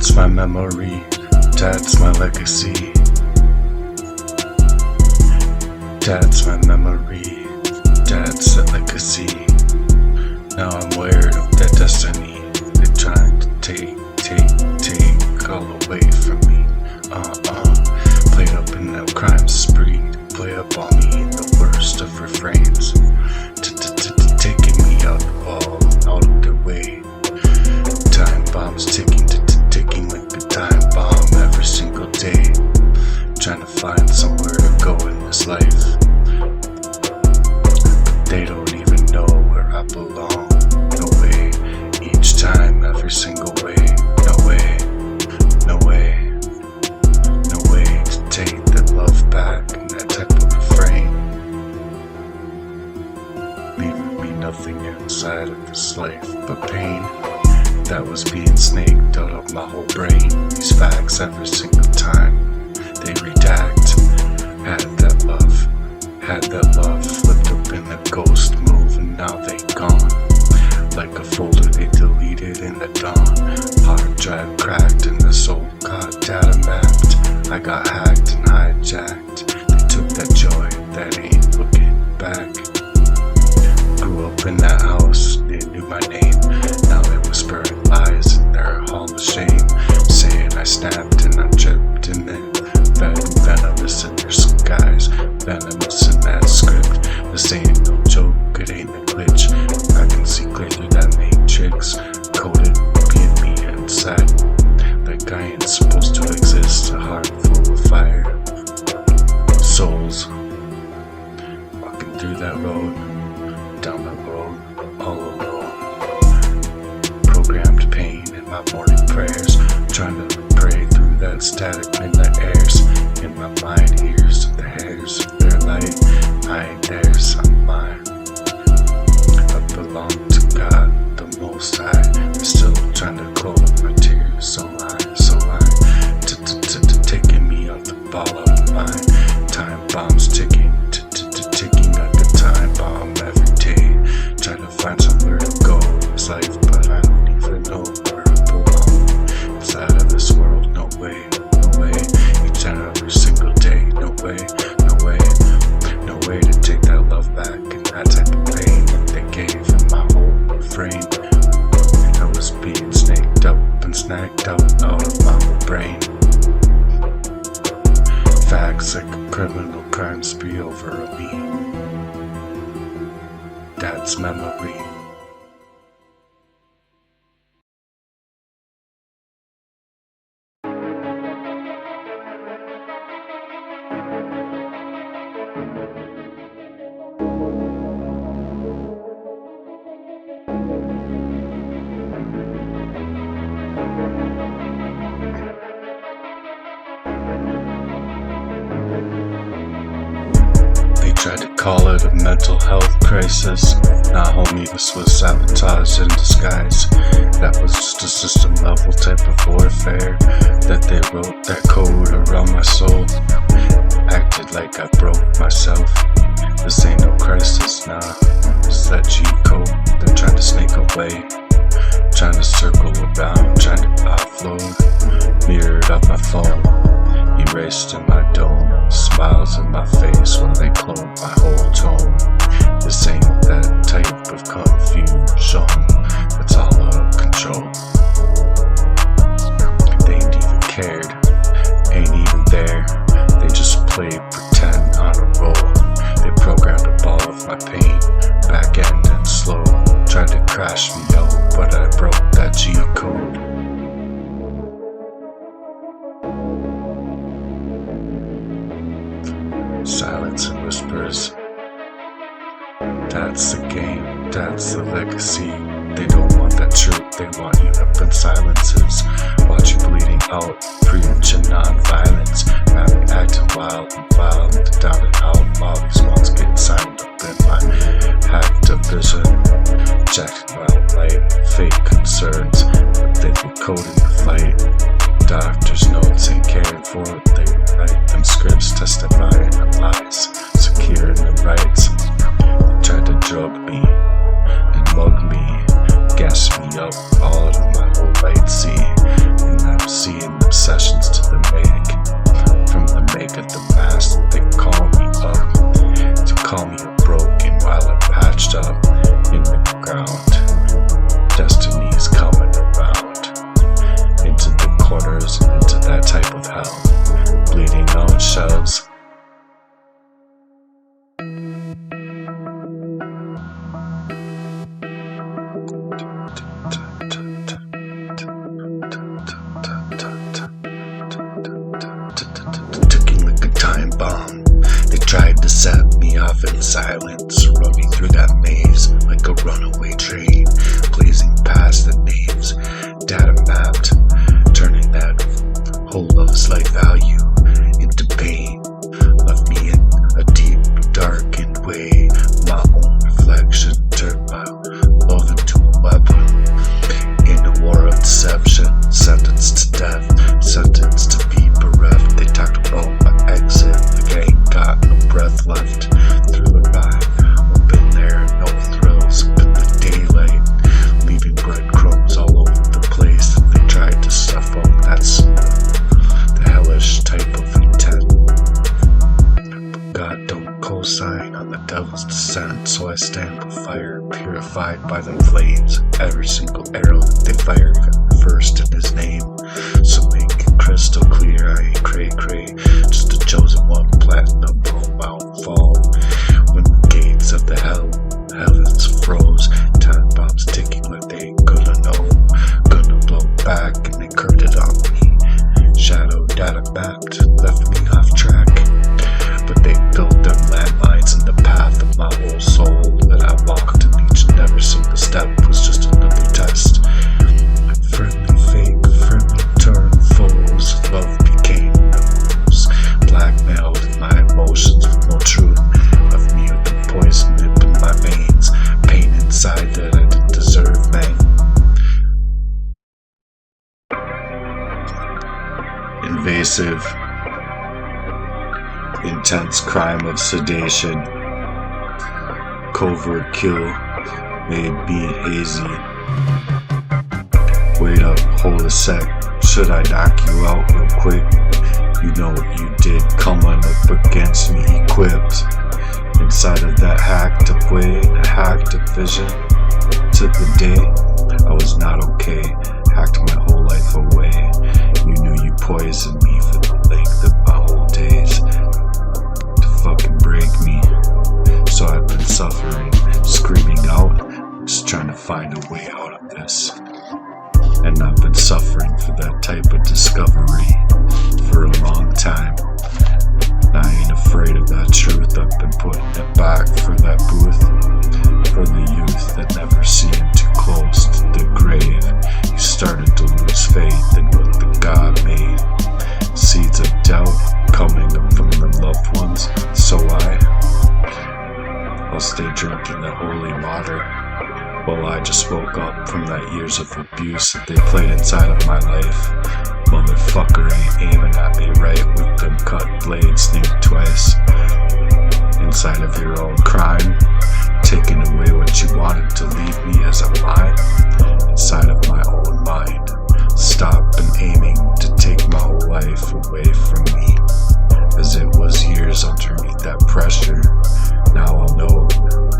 That's my memory, that's my legacy. That's my memory, that's a legacy. Now I'm aware of their destiny. They're trying to take all away from me. Played up in that crime spree. Play up on me in the worst of refrains. Taking me out of their way. Time bombs ticking like a time bomb every single day. Trying to find somewhere to go in this life. They don't even know where I belong. No way, each time, every single way. No way, no way, no way to take that love back and that type of refrain. Leaving me nothing inside of this life but pain. That was being snaked out of my whole brain. These facts every single time they redact. Had that love flipped up in a ghost move, and now they gone. Like a folder they deleted in the dawn. Hard drive cracked and the soul got data mapped. I got hacked and hijacked. They took that joy that ain't looking back. Grew up in that house, they knew my name. Now they whispering lies in their hall of shame, saying I snapped and I tripped and then venomous in their skies, venomous in that script. This ain't no joke, it ain't a glitch. I can see clearly that matrix coded being me inside. Like I ain't supposed to exist, a heart full of fire. Souls walking through that road, down that road, all alone. Programmed pain in my morning prayers, trying to pray through that static midnight airs. In my mind, ears of the hairs of their light. I ain't theirs, I'm mine. I belong to God, the Most High. They're still trying to close up my tears, so I taking me off the ball of mine. Time bombs ticking, ticking like a time bomb every day. Trying to find somewhere to go in this life, but I don't even know where I belong. Inside of this world, no way, no way. Each and every single day, no way, no way, no way to take that love back and that type of pain that they gave in my whole refrain. I was being snaked up and snagged out of my whole brain. Facts like a criminal crime spree over me. That's memory. Tried to call it a mental health crisis. Nah, homie, this was sabotage in disguise. That was just a system level type of warfare that they wrote that code around my soul. Acted like I broke myself. This ain't no crisis, nah. It's that G code they're trying to snake away. Trying to circle around, trying to offload. Mirrored up my phone, erased in my dome. Smiles in my face while they clone my whole tone. This ain't that type of confusion. It's all out of control. They ain't even cared, ain't even there. They just played pretend on a roll. They programmed a ball of my pain, back end and slow. Tried to crash me out, but I broke that G code. Silence and whispers. That's the game, that's the legacy. They don't want that truth, they want you up in silences. Watch you bleeding out, preaching non-violence. Now they acting wild and down and out. All these ones get signed up in my hacked up vision. Jacked my light, fake concerns, but they be coding the fight. Doctor's notes ain't caring for it, they write them scripts, testifying the lies, securing the rights. They tried to drug me and mug me, gas me up all of my whole right. See, and I'm set me off in silence, running through that maze like a runaway train, blazing past the names, data mapped, turning that whole love's life value into pain, left me in a deep, darkened way. My own reflection turned my love into a weapon, in a war of deception, sentenced to death, sentenced to be bereft. They talked about my exit like I ain't got no breath left. Through a ride, open there, no thrills, up in the daylight, leaving breadcrumbs all over the place. They tried to stuff out that's the hellish type of intent. But God don't co-sign on the devil's descent, so I stand with fire, purified by the flames. Every single arrow that they fire first in his name. So make it crystal clear, I ain't cray-cray, just a chosen one, platinum bone mountain fall. When the gates of the heavens froze, time bombs ticking like they ain't gonna know, gonna blow back, and they curved it on me. Shadow data mapped, left me off track, but they built them landmines in the path of my whole soul that I walked, and each and every single step was just another test. Friendly fake, friendly turn foes, love became knows, blackmailed my emotions with no truth, left me with the poison nip in my veins, pain inside that I didn't deserve, man. Invasive, intense crime of sedation, covert kill, made me hazy. Wait up, hold a sec, should I knock you out real quick? You know what you did, coming up against me equipped. Inside of that hacked up way, a hacked up vision. To the day I was not okay, hacked my whole life away. You knew you poisoned me for the length of my whole days, to fucking break me. So I've been suffering, screaming out, just trying to find a way out of this. And I've been suffering for that type of discovery for a long time. And I ain't afraid of that truth. I've been putting it back for that booth, for the youth that never seemed too close to the grave. You started to lose faith in what the God made. Seeds of doubt coming up from the loved ones. So I'll stay drinking that holy water. Well, I just woke up from that years of abuse that they played inside of my life. Motherfucker ain't aiming at me right with them cut blades named twice. Inside of your own crime, taking away what you wanted to leave me as a mine. Inside of my own mind, stop and aiming to take my whole life away from me. As it was years underneath that pressure. Now I'll know,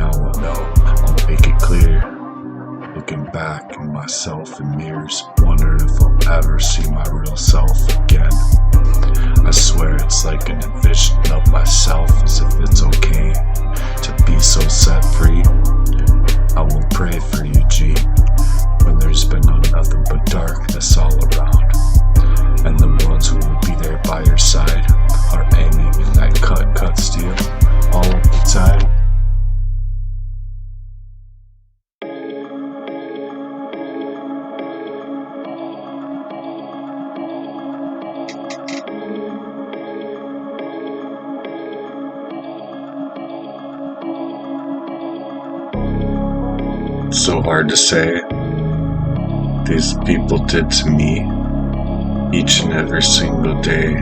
I'll make it clear. Looking back at myself in mirrors, wondering if I'll ever see my real self again. I swear it's like an envision of myself, as if it's okay to be so set free. I will pray for you, G, when there's been nothing but darkness all around. And the ones who will be there by your side are aiming in that cut steel all of the time. So hard to say. These people did to me each and every single day.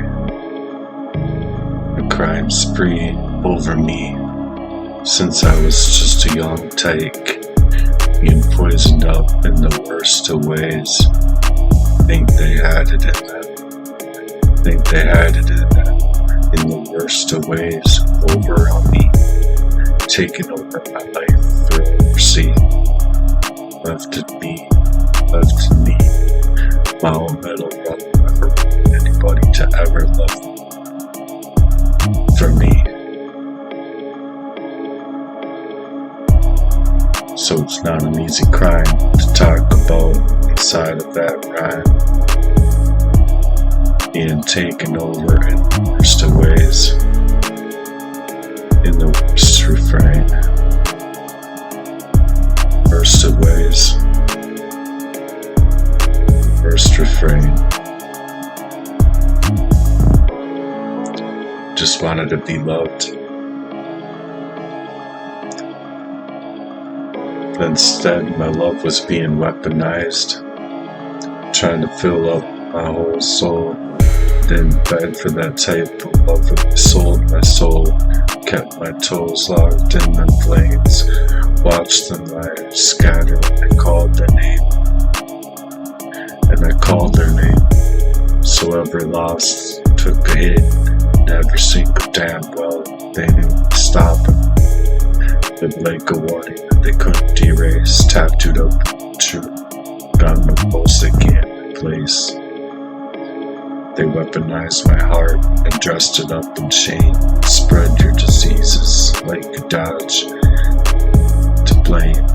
A crime spree over me since I was just a young tyke, being poisoned up in the worst of ways. Think they had it in them. Think they had it in them. In the worst of ways, over on me, taking over my life through oversee. Left in me, my own metal brother, never wanted anybody to ever love me. For me. So it's not an easy crime to talk about inside of that rhyme. Being taken over in the worst of ways. in the worst refrain. Worst of ways. Worst refrain. Just wanted to be loved. But instead, my love was being weaponized, trying to fill up my whole soul. Didn't beg for that type of love that I sold my soul. Kept my toes locked in them flames. Watched them lie scattered. I called their name. And I called their name. So every loss took a hit. Never single damn well. They didn't stop it. With like a warning that they couldn't erase. Tattooed up true. Got the most they can't replace. They weaponized my heart and dressed it up in shame. Spread your diseases like a dodge to blame.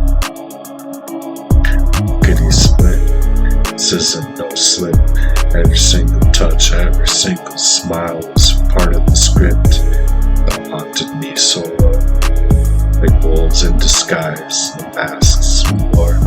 Kitty split. This isn't no slip. Every single touch, every single smile was part of the script that haunted me so well. Like wolves in disguise, the masks we wore.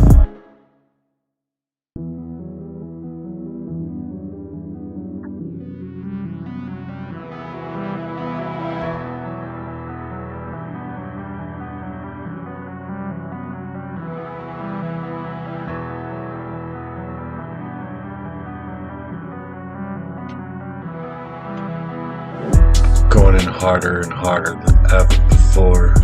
Going in harder and harder than ever before.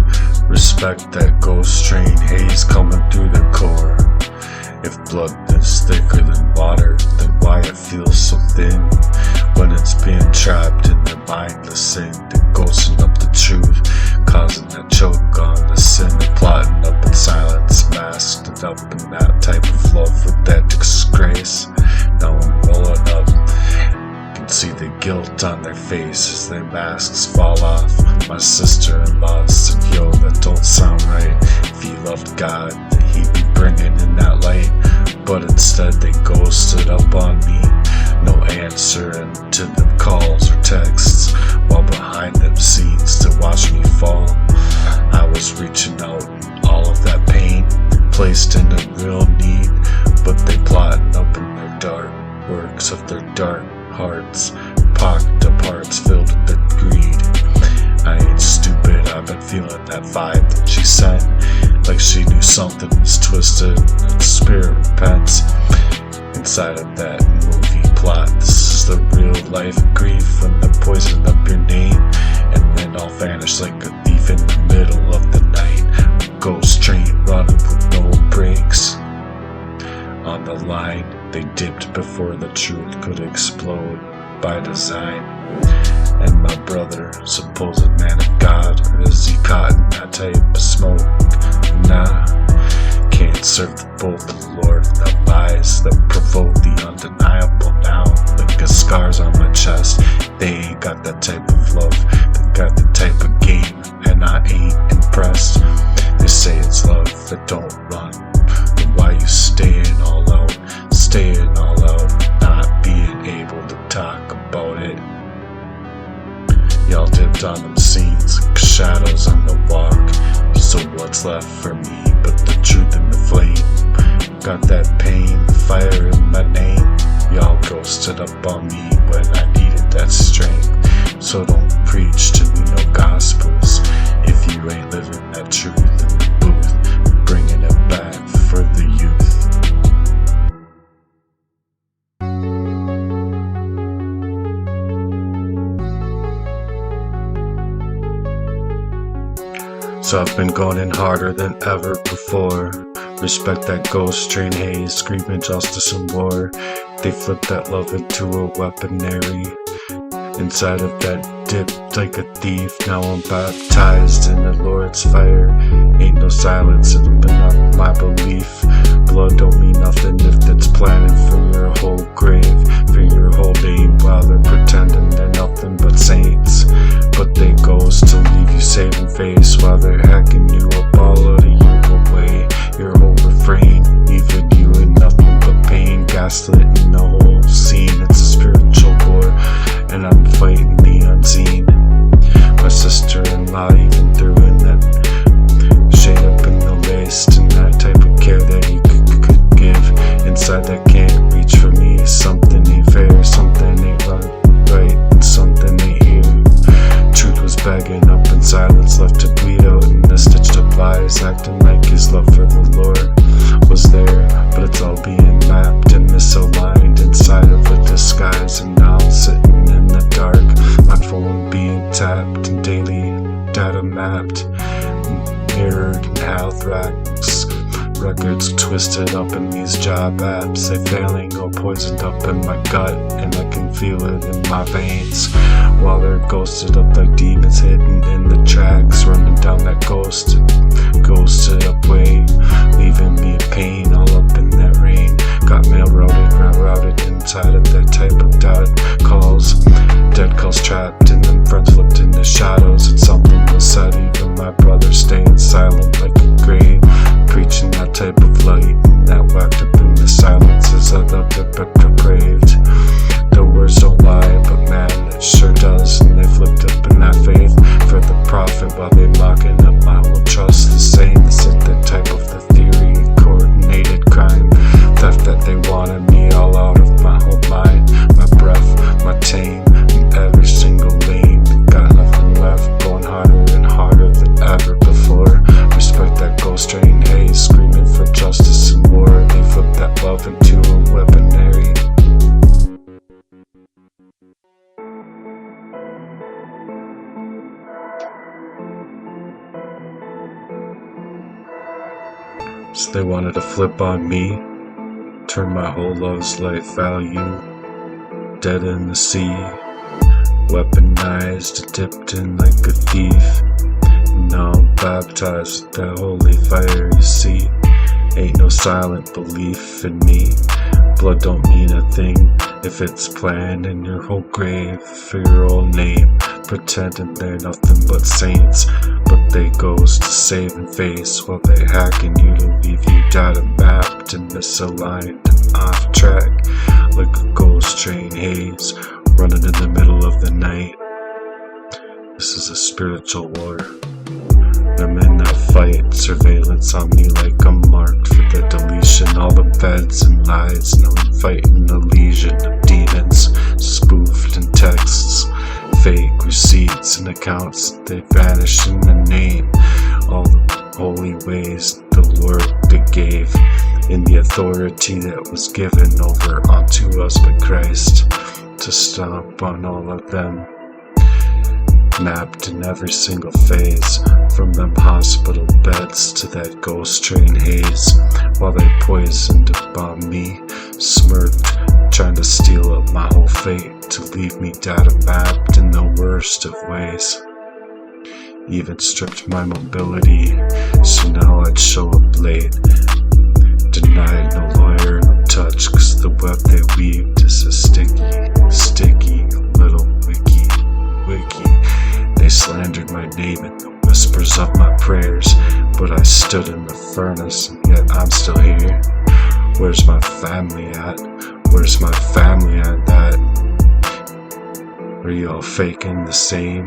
Respect that ghost train haze coming through the core. If blood is thicker than water, then why it feels so thin? When it's being trapped in their mindless sin, they're ghosting up the truth, causing that choke on the sin. They're plotting up in silence, masked up in that type of love with that disgrace. Now I'm rolling up. See the guilt on their face as their masks fall off. My sister-in-law said, yo, that don't sound right. If he loved God, then he'd be bringing in that light. But instead they ghosted up on me. No answering to them calls or texts, while behind them scenes to watch me fall. I was reaching out in all of that pain, placed in a real need. But they plotting up in their dark works of their dark hearts, pocked up hearts filled with their greed. I ain't stupid, I've been feeling that vibe that she sent, like she knew something was twisted and spirit repents. Inside of that movie plot, this is the real life grief when they poison up your name and then I'll vanish like a thief in the middle of the night. Ghost train running with no brakes. On the line, they dipped before the truth could explode by design. And my brother, supposed man of God, or is he caught in that type of smoke? Nah, can't serve the both the Lord and the lies that provoke the undeniable now. Like the scars on my chest, they ain't got that type of love. They got the type of game, and I ain't impressed. They say it's love that don't run. Why you staying all out, not being able to talk about it? Y'all dipped on them scenes, like shadows on the walk. So what's left for me but the truth in the flame? Got that pain, fire in my name. Y'all ghosted up on me when I needed that strength. So don't preach to me no gospels if you ain't living that truth in the booth, bringing it back for the youth. So I've been going in harder than ever before. Respect that ghost train haze, screaming justice and war. They flip that love into a weaponry. Inside of that dip like a thief, now I'm baptized in the Lord's fire. Ain't no silence, it'll been up my belief. Blood don't mean nothing if it's planted for your whole grave, for your whole name, while they're pretending they're nothing but saints. But they ghost to leave you saving face while they're hacking you up all out of you away. Your whole refrain, leaving you in nothing but pain, gaslit in the whole scene. It's a spiritual war, and I'm fighting the unseen. My sister-in-law even eyes, and now I'm sitting in the dark. My phone being tapped and daily data mapped, mirrored in Heartswrap's records twisted up in these job apps. They failing or poisoned up in my gut, and I can feel it in my veins, while they're ghosted up like demons hidden in the tracks, running down that ghosted up way, leaving me in pain all up in that rain. Got mail routed inside of that type of dot calls, dead calls trapped in them, friends flipped in the shadows, and something was said. Even my brother staying silent like a grave, preaching that type of light, and that whacked up in the silences of the depraved. The words don't lie, but man, it sure does, and they flipped up in that faith for the profit while they mocking up my whole trust. The same is it the type of the theory, coordinated crime, theft that they wanted me all out of my whole mind, my breath, my tame, and every single lane. Got nothing left, going harder and harder than ever before. Respect that ghost train haze, screaming for justice and war. They flip that love into a weaponry. So they wanted to flip on me, turn my whole love's life value dead in the sea, weaponized, dipped in like a thief. Now I'm baptized with that holy fire, you see. Ain't no silent belief in me. Blood don't mean a thing if it's planned in your whole grave for your own name, pretending they're nothing but saints, but they goes to save and face while they hacking you to leave you data mapped and misaligned and off track like a ghost train haze running in the middle of the night. This is a spiritual war. I'm in that fight, surveillance on me like I'm marked for the deletion. All the beds and lies, now I'm fighting a legion of demons, spoofed in texts, fake receipts and accounts. They vanish in the name, all the holy ways the Lord they gave, in the authority that was given over unto us by Christ, to stomp on all of them. Mapped in every single phase, from them hospital beds to that ghost train haze, while they poisoned upon me, smirked, trying to steal up my whole fate, to leave me data mapped in the worst of ways. Even stripped my mobility, so now I'd show up late. Denied no lawyer, no touch, cause the web they weaved is a sticky little wiki. They slandered my name in the whispers of my prayers, but I stood in the furnace, and yet I'm still here. Where's my family at? Where's my family at that? Are you all faking the same?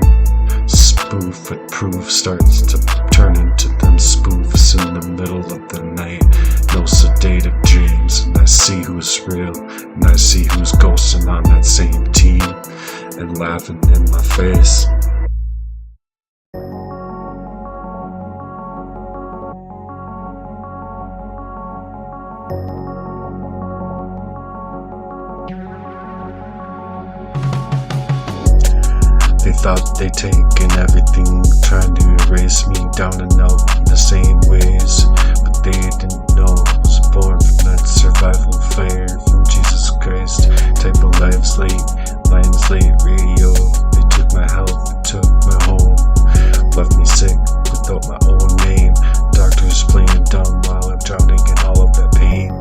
Spoof with proof starts to turn into them spoofs in the middle of the night. No sedative dreams, and I see who's real, and I see who's ghosting on that same team, and laughing in my face. They thought they'd taken everything, trying to erase me down and out in the same ways, but they didn't know I was born from that survival fire from Jesus Christ. Type of lives late, lines late, radio. They took my health, they took my home, left me sick without my own name. Doctors playing dumb while I'm drowning in all of that pain.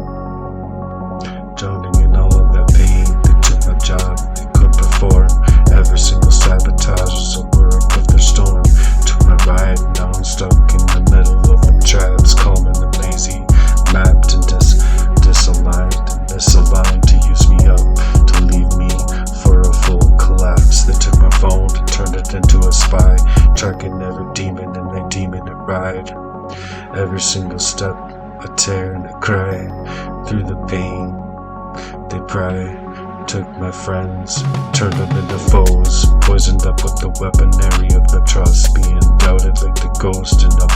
They took my job, they couldn't perform. Every single sabotage was a work of their storm. Took my ride, now I'm stuck in the middle of them traps, calm and them lazy, mapped and disaligned and misaligned to use me up, to leave me for a full collapse. They took my phone and turned it into a spy, tracking every demon and they demon it ride. Every single step, a tear and a cry, through the pain they pry. Took my friends, turned them into foes, poisoned up with the weaponry of the trust, being doubted like the ghost and up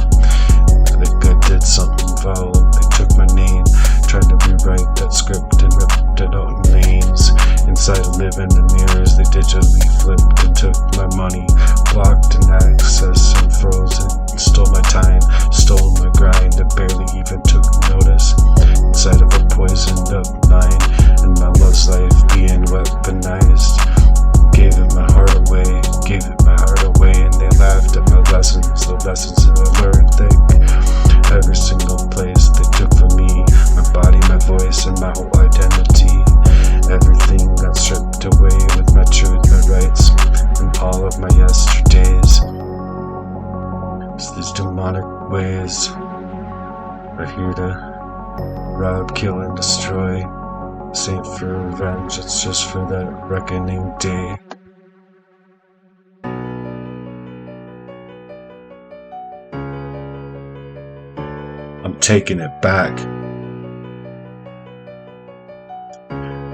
like I did something foul. They took my name, tried to rewrite that script and ripped it out in names, and Inside of living in mirrors, they digitally flipped and took my money, blocked and access and froze it, stole my time, stole my grind, and barely even took notice. Inside of a poisoned up mind, and my love's life being weaponized. Gave it my heart away, and they laughed at my lessons, the lessons that I learned thick. Every single place they took from me, my body, my voice, and my whole identity. Everything got stripped away with my truth, my rights, and all of my yesterdays. It's these demonic ways are here to rob, kill, and destroy. This ain't for revenge, it's just for that reckoning day. I'm taking it back.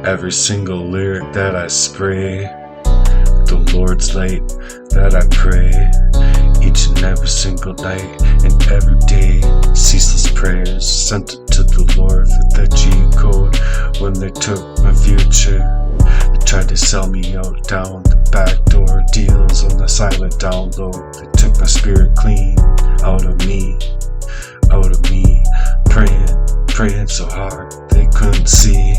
Every single lyric that I spray, the Lord's light that I pray, each and every single night and every day, ceaseless prayers sent it to the Lord for that G code. When they took my future, they tried to sell me out down the back door, deals on the silent download. They took my spirit clean out of me, praying so hard they couldn't see,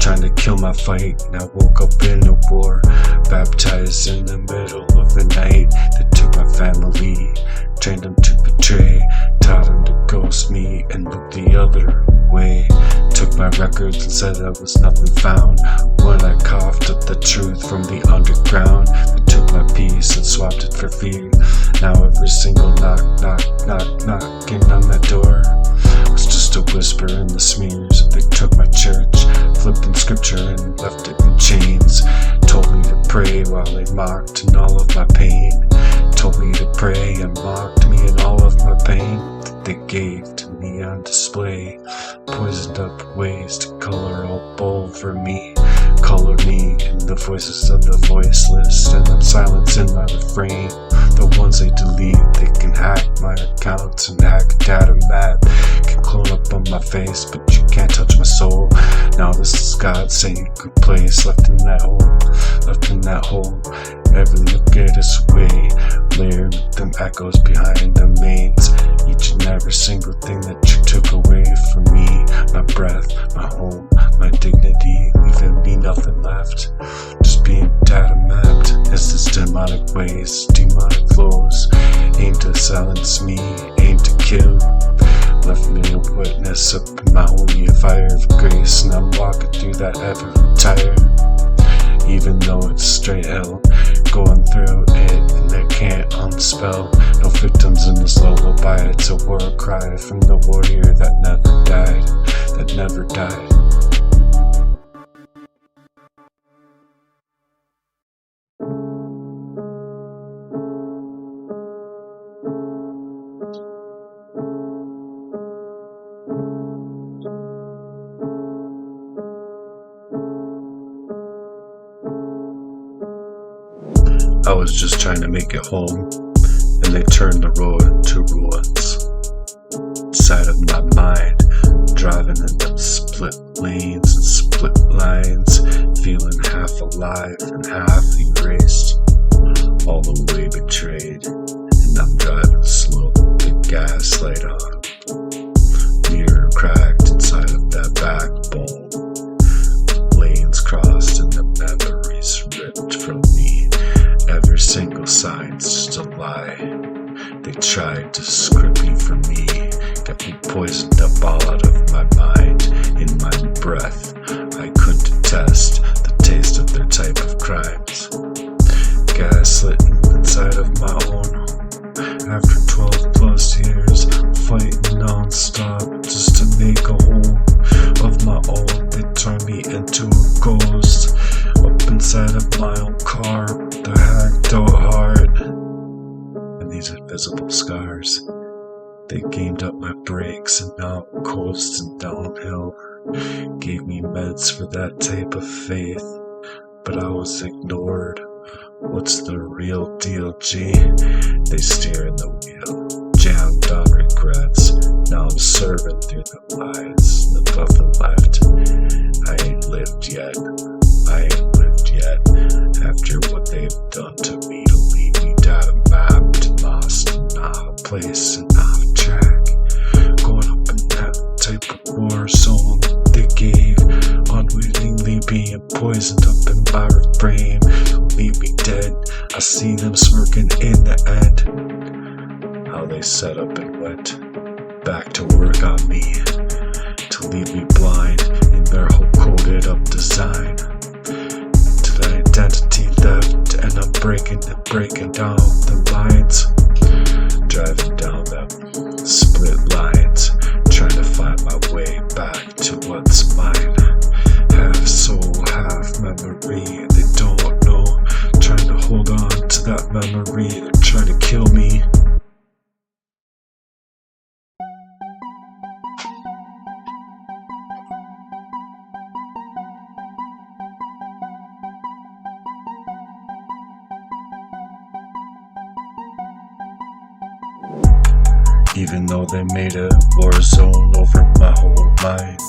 trying to kill my fight. And I woke up in a war, baptized in the middle of the night. They took my family, trained them to betray, taught them to ghost me and look the other way. Took my records and said there was nothing found. When I coughed up the truth from the underground, they took my peace and swapped it for fear. Now every single knocking on that door was just a whisper in the smears. They took my church, flipped in scripture and left it in chains. Told me to pray while they mocked in all of my pain. Told me to pray and mocked me in all of my pain that they gave to me on display. Poisoned up ways to color all bold for me. Color me in the voices of the voiceless, and I'm silencing my refrain. The ones they delete, they can hack my accounts and hack data map. Can clone up on my face, but you can't touch my soul. Now this is God's sacred place, left in that hole. Every look at us way, layered with them echoes behind the mains. Each and every single thing that you took away from me, my breath, my home, my dignity, leaving me nothing left, just being data mapped. It's this demonic ways, demonic flows, aim to silence me, aim to kill. Left me a witness up in my holy fire of grace, and I'm walking through that ever tired. Even though it's straight hell, going through it and they can't unspell. No victims in this lullaby, it's a war cry from the warrior that never died, that never died. I was just trying to make it home, and they turned the road to ruins. Inside of my mind, driving in them split lanes and split lines, feeling half alive and half erased, all the way betrayed. And I'm driving slow, the gas light on, mirror cracked inside of that backbone, lanes crossed and the memories ripped from me. Every single sign's just a lie. They tried to script me for me, got me poisoned up all out of my mind. In my breath, I could detest the taste of their type of crimes. Gaslit inside of my own home. After 12 plus years, fighting non-stop just to make a home of my own. They turned me into a ghost up inside of my own car, the hacked out heart, and these invisible scars. They gamed up my brakes and now I'm coasting downhill. Gave me meds for that type of faith, but I was ignored. What's the real deal, G? They steering the wheel, jammed on regrets. Now I'm serving through the lies, the nothing left. I ain't lived yet. I ain't I see them smirking in the end. How they set up and went back to work on me, to leave me blind in their whole coded up design. To the identity theft, and I'm breaking down the lines. Driving down them split lines, trying to find my way back to what's mine. Half soul, half memory, they don't know. Trying to hold on to that memory, they're trying to kill me. Even though they made a war zone over my whole mind,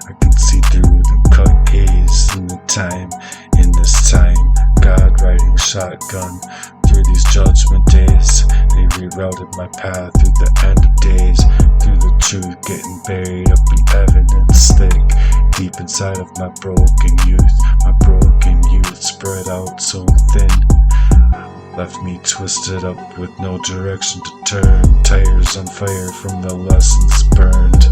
I can see through the cut haze in the time, in this time. God riding shotgun through these judgment days. They rerouted my path through the end of days, through the truth getting buried up in evidence thick, deep inside of my broken youth. My broken youth spread out so thin, left me twisted up with no direction to turn. Tires on fire from the lessons burned.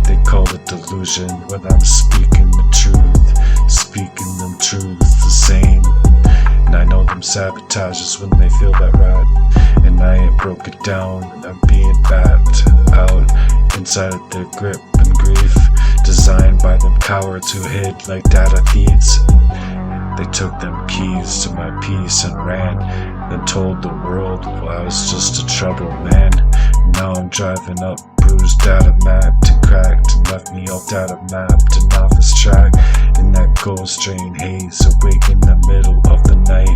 They call it delusion when I'm speaking the truth, speaking them truths the same. And I know them sabotages when they feel that rot, and I ain't broke it down, and I'm being backed out inside of their grip and grief, designed by them cowards who hid like data thieves. They took them keys to my peace and ran, then told the world I was just a troubled man. Now I'm driving up bruised data mapped and cracked, and left me all data mapped and off his track in that ghost train haze, awake in the middle of the night.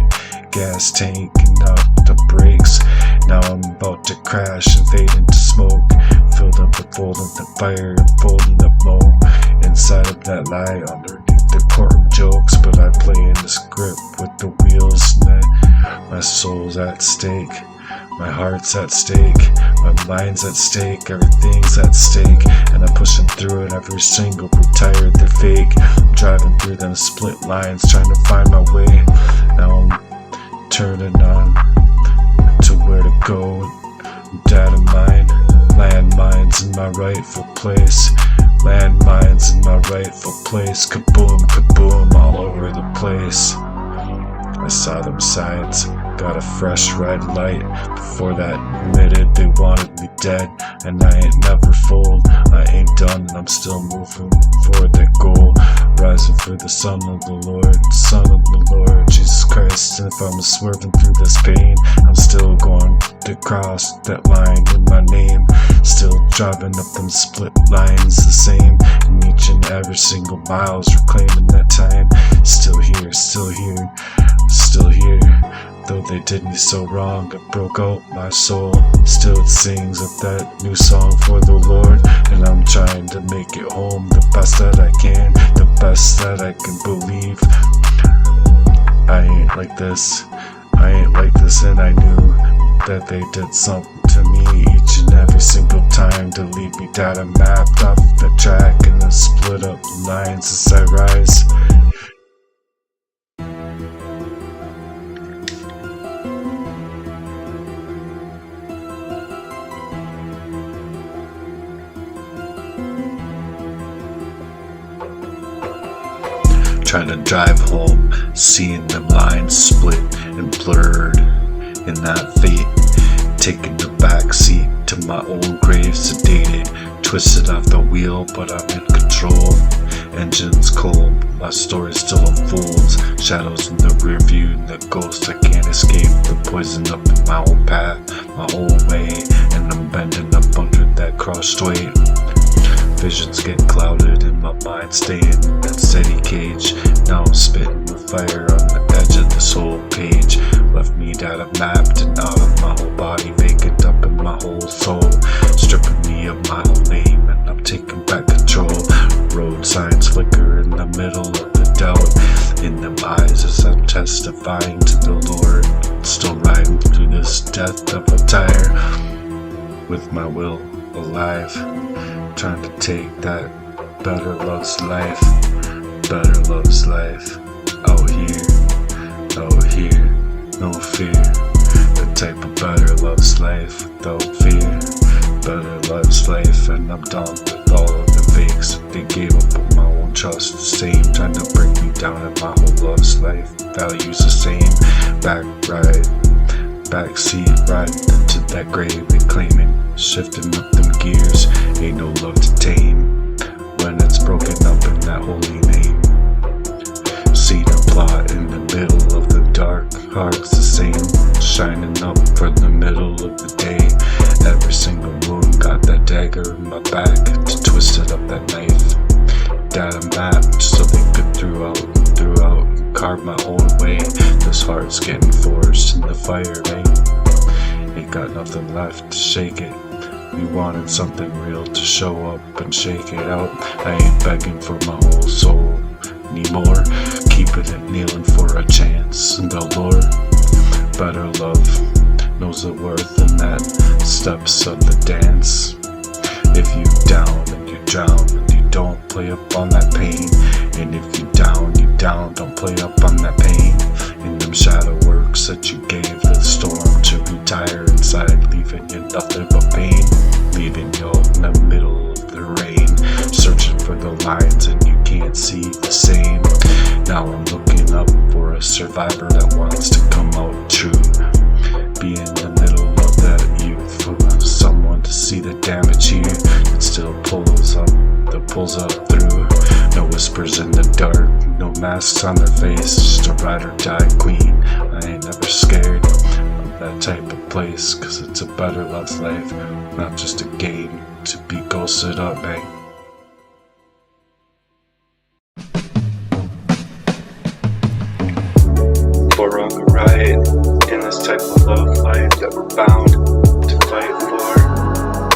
Gas tank and out the brakes. Now I'm about to crash and fade into smoke, filled up with folding the fire and folding the mow. Inside of that lie underneath the courtroom jokes, but I play in the script with the wheels, and my soul's at stake. My heart's at stake, my mind's at stake, everything's at stake, and I'm pushing through it. Every single retired, they're fake. I'm driving through them split lines, trying to find my way. Now I'm turning on to where to go. Data mine, landmines in my rightful place. Landmines in my rightful place. Kaboom, kaboom, all over the place. I saw them signs, got a fresh red light. Before that admitted they wanted me dead, and I ain't never fold. I ain't done, and I'm still moving for the goal. Rising for the Son of the Lord, Son of the Lord, Jesus Christ. And if I'm swerving through this pain, I'm still going to cross that line in my name. Still driving up them split lines the same, and each and every single mile's reclaiming that time. Still here, still here, still here. Though they did me so wrong, it broke out my soul. Still it sings of that new song for the Lord, and I'm trying to make it home the best that I can, the best that I can believe. I ain't like this, I ain't like this, and I knew that they did something to me each and every single time to leave me data mapped off the track and then split up lines as I rise. Trying to drive home, seeing them lines split and blurred in that fate. Taking the back seat to my own grave, sedated, twisted off the wheel, but I'm in control. Engine's cold, my story still unfolds. Shadows in the rear view, and the ghost I can't escape. The poison up in my own path, my whole way, and I'm bending up under that crushed weight. Visions get clouded and my mind staying in that steady cage. Now I'm spitting with fire on the edge of this whole page. Left me data mapped and out of my whole body, vacant up in my whole soul, stripping me of my whole name, and I'm taking back control. Road signs flicker in the middle of the doubt in them eyes as I'm testifying to the Lord. Still riding through this death of a tire with my will alive, trying to take that better love's life, better love's life out here, no fear. The type of better love's life without fear. Better love's life, and I'm done with all of the fakes. They gave up on my own trust, the same, trying to break me down in my whole love's life. Values the same, backseat riding into that grave they claiming, shifting up them gears. Ain't no love to tame when it's broken up in that holy name. See the plot in the middle of the dark, heart's the same, shining up for the middle of the day. Every single moon got that dagger in my back to twist it up that knife. Got a map so they could throw out, and carve my own way. This heart's getting forged in the fire, man. Ain't got nothing left to shake it. We wanted something real to show up and shake it out. I ain't begging for my whole soul anymore. Keeping it kneeling for a chance. And the Lord, better love, knows the worth in that steps of the dance. If you down and you drown and you don't play up on that pain. And if you down, don't play up on that pain. In them shadow works that you gave the storm to retire inside, leaving you nothing but pain. Leaving you in the middle of the rain, searching for the lines and you can't see the same. Now I'm looking up for a survivor that wants to come out true. Be in the middle of that youth, for someone to see the damage here that still pulls up through. No whispers in the dark, no masks on their face, just a ride or die queen. I ain't never scared of that type of place, cause it's a better love's life, not just a game to be ghosted up, bang. For wrong or right, in this type of love life that we're bound to fight for.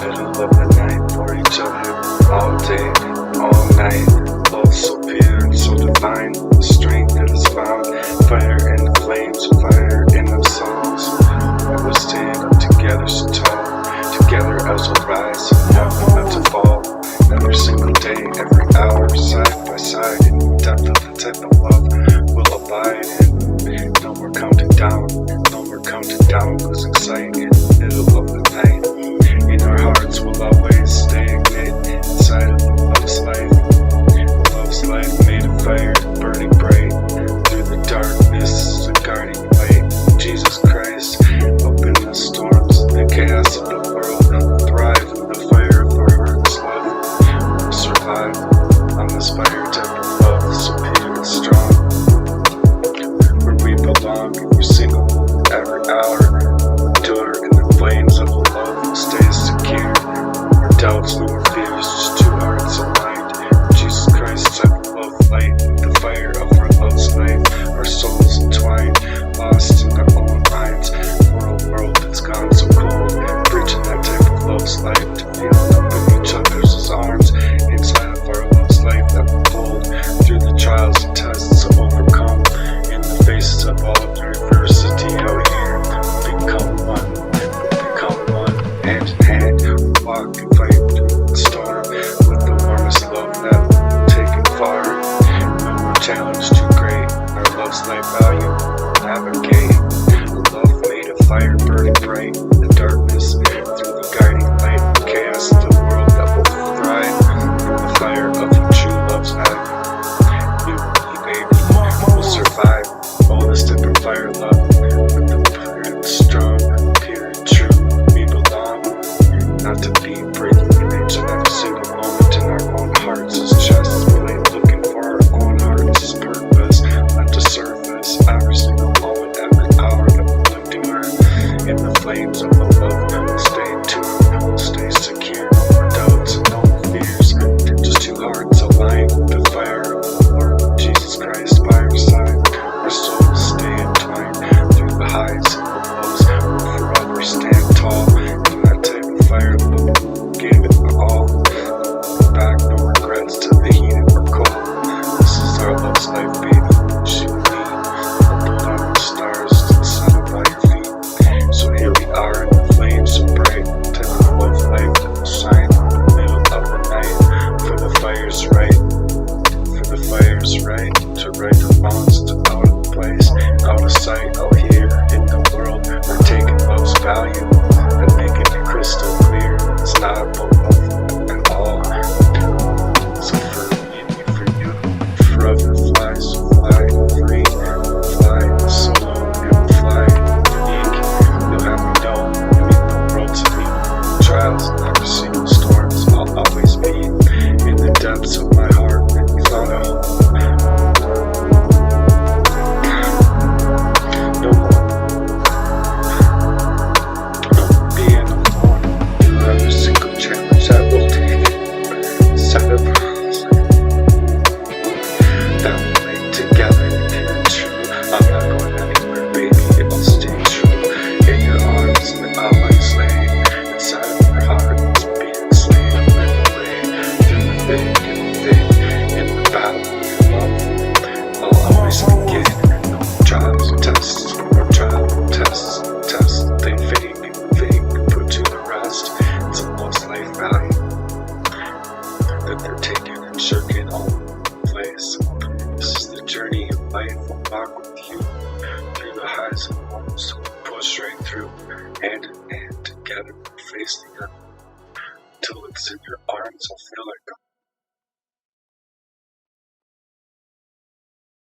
Middle of the night for each other, all day, all night. Love so pure and so divine, the strength that is found. Fire in the flames, fire in them songs. We will stand up together so tall, together as we'll rise, never meant to fall. Every single day, every hour, side by side, in the depth of the type of love we'll abide in. No more counting down, losing sight in the middle of the night. In our hearts we'll always stay ignited inside of the love's life. Love's life made of fire, burning bright through the darkness, a guarding light. Jesus Christ, open the storms, the chaos of the world, thrive in the fire of our heart's love. We'll survive on this fire type of love, so pure and strong. Where we belong, every single, every hour, endure in the flames of a love that stays secure. No more doubts, no more fears, just two hearts aligned. Jesus Christ type of love light, the fire of our love's life, our souls entwined, lost in their own minds. For a world that's gone so cold, preaching that type of love's life, to feel up in each other's arms, inside of our love's life that will hold through the trials and tests to overcome. In the faces of all of the adversity out here, become one, hand in hand, walk and fight through the storm with the warmest love that will take it far. No more challenge too great, our love's life value navigate. Love made of fire burning bright in the darkness, through the guiding light and chaos of the world that will thrive in the fire of a true love's value. You, baby, will survive all this different fire love with the pure and strong, pure and true. We belong, not to be breaking image in every single moment in our own hearts as chests. We ain't looking for our own hearts' purpose, not to surface every single moment, every hour that we'll endure. In the flames of the love, we'll stay tuned, we'll stay secure. No more doubts and no more fears, just two hearts aligned with the fire of the Lord Jesus Christ by our side. Our souls stay entwined. will walk with you through the highs and lows. Push right through, hand in hand, together, face together, till it's in your arms. I'll feel like